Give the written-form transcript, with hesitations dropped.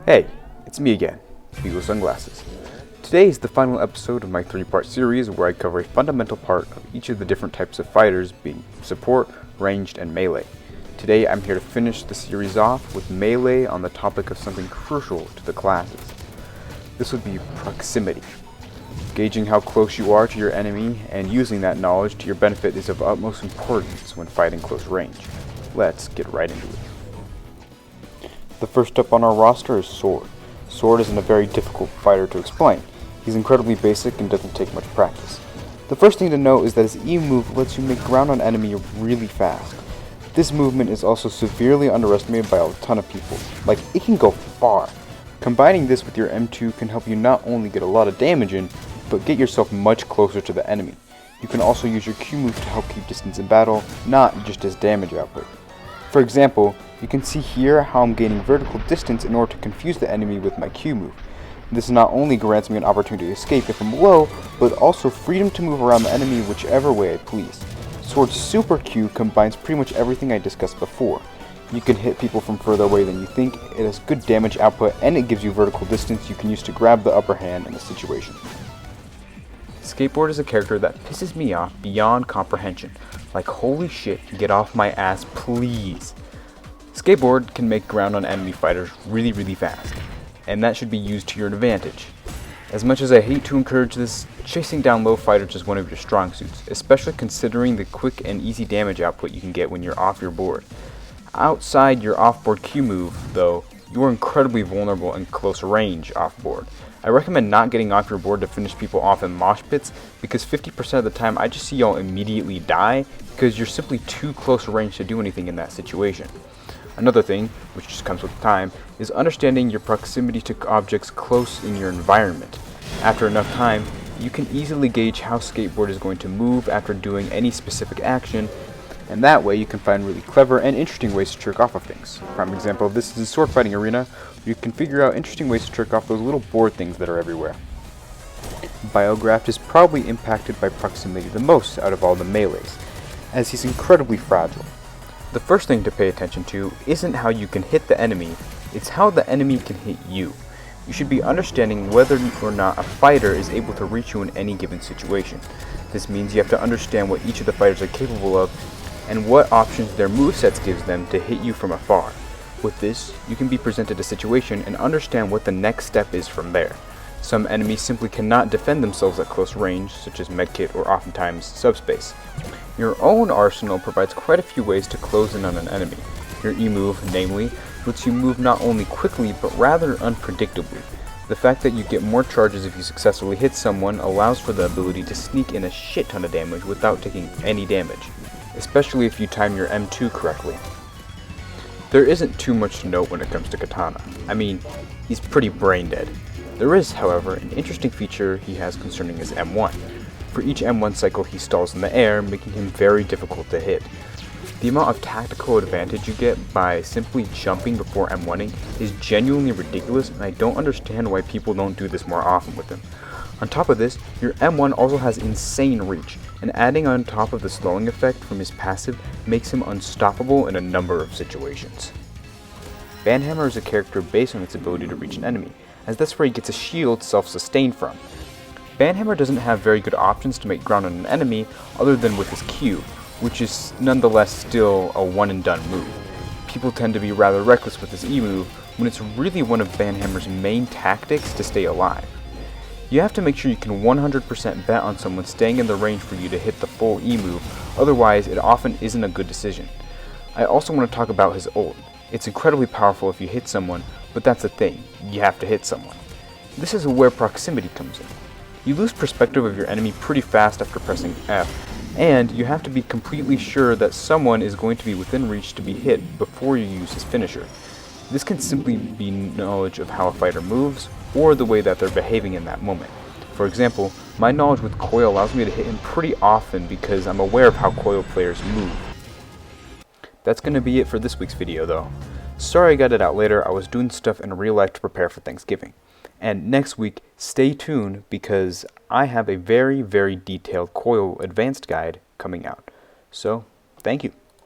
Hey, it's me again, Eagle Sunglasses. Today is the final episode of my 3-part series where I cover a fundamental part of each of the different types of fighters, being support, ranged, and melee. Today I'm here to finish the series off with melee on the topic of something crucial to the classes. This would be proximity. Gauging how close you are to your enemy and using that knowledge to your benefit is of utmost importance when fighting close range. Let's get right into it. The first up on our roster is Sword. Sword isn't a very difficult fighter to explain. He's incredibly basic and doesn't take much practice. The first thing to note is that his E move lets you make ground on enemy really fast. This movement is also severely underestimated by a ton of people. Like, it can go far. Combining this with your M2 can help you not only get a lot of damage in, but get yourself much closer to the enemy. You can also use your Q move to help keep distance in battle, not just as damage output. For example, you can see here how I'm gaining vertical distance in order to confuse the enemy with my Q move. This not only grants me an opportunity to escape if I'm low, but also freedom to move around the enemy whichever way I please. Sword's Super Q combines pretty much everything I discussed before. You can hit people from further away than you think, it has good damage output, and it gives you vertical distance you can use to grab the upper hand in a situation. Skateboard is a character that pisses me off beyond comprehension. Like, holy shit, get off my ass, please. Skateboard can make ground on enemy fighters really fast, and that should be used to your advantage. As much as I hate to encourage this, chasing down low fighters is one of your strong suits, especially considering the quick and easy damage output you can get when you're off your board. Outside your off-board Q move, though, you are incredibly vulnerable in close range off-board. I recommend not getting off your board to finish people off in mosh pits, because 50% of the time I just see y'all immediately die because you're simply too close range to do anything in that situation. Another thing, which just comes with time, is understanding your proximity to objects close in your environment. After enough time, you can easily gauge how Skateboard is going to move after doing any specific action, and that way you can find really clever and interesting ways to trick off of things. A prime example of this is a sword fighting arena, where you can figure out interesting ways to trick off those little board things that are everywhere. Biograph is probably impacted by proximity the most out of all the melees, as he's incredibly fragile. The first thing to pay attention to isn't how you can hit the enemy, it's how the enemy can hit you. You should be understanding whether or not a fighter is able to reach you in any given situation. This means you have to understand what each of the fighters are capable of and what options their movesets gives them to hit you from afar. With this, you can be presented a situation and understand what the next step is from there. Some enemies simply cannot defend themselves at close range, such as medkit or oftentimes subspace. Your own arsenal provides quite a few ways to close in on an enemy. Your E-move, namely, lets you move not only quickly but rather unpredictably. The fact that you get more charges if you successfully hit someone allows for the ability to sneak in a shit ton of damage without taking any damage, especially if you time your M2 correctly. There isn't too much to note when it comes to Katana. I mean, he's pretty brain dead. There is, however, an interesting feature he has concerning his M1. For each M1 cycle he stalls in the air, making him very difficult to hit. The amount of tactical advantage you get by simply jumping before M1ing is genuinely ridiculous, and I don't understand why people don't do this more often with him. On top of this, your M1 also has insane reach, and adding on top of the slowing effect from his passive makes him unstoppable in a number of situations. Banhammer is a character based on its ability to reach an enemy, as that's where he gets a shield self-sustained from. Banhammer doesn't have very good options to make ground on an enemy other than with his Q, which is nonetheless still a one-and-done move. People tend to be rather reckless with his E move when it's really one of Banhammer's main tactics to stay alive. You have to make sure you can 100% bet on someone staying in the range for you to hit the full E move, otherwise it often isn't a good decision. I also want to talk about his ult. It's incredibly powerful if you hit someone, but that's the thing, you have to hit someone. This is where proximity comes in. You lose perspective of your enemy pretty fast after pressing F, and you have to be completely sure that someone is going to be within reach to be hit before you use his finisher. This can simply be knowledge of how a fighter moves, or the way that they're behaving in that moment. For example, my knowledge with Coil allows me to hit him pretty often because I'm aware of how Coil players move. That's going to be it for this week's video though. Sorry I got it out later, I was doing stuff in real life to prepare for Thanksgiving. And next week, stay tuned because I have a very detailed Coil advanced guide coming out. So, thank you.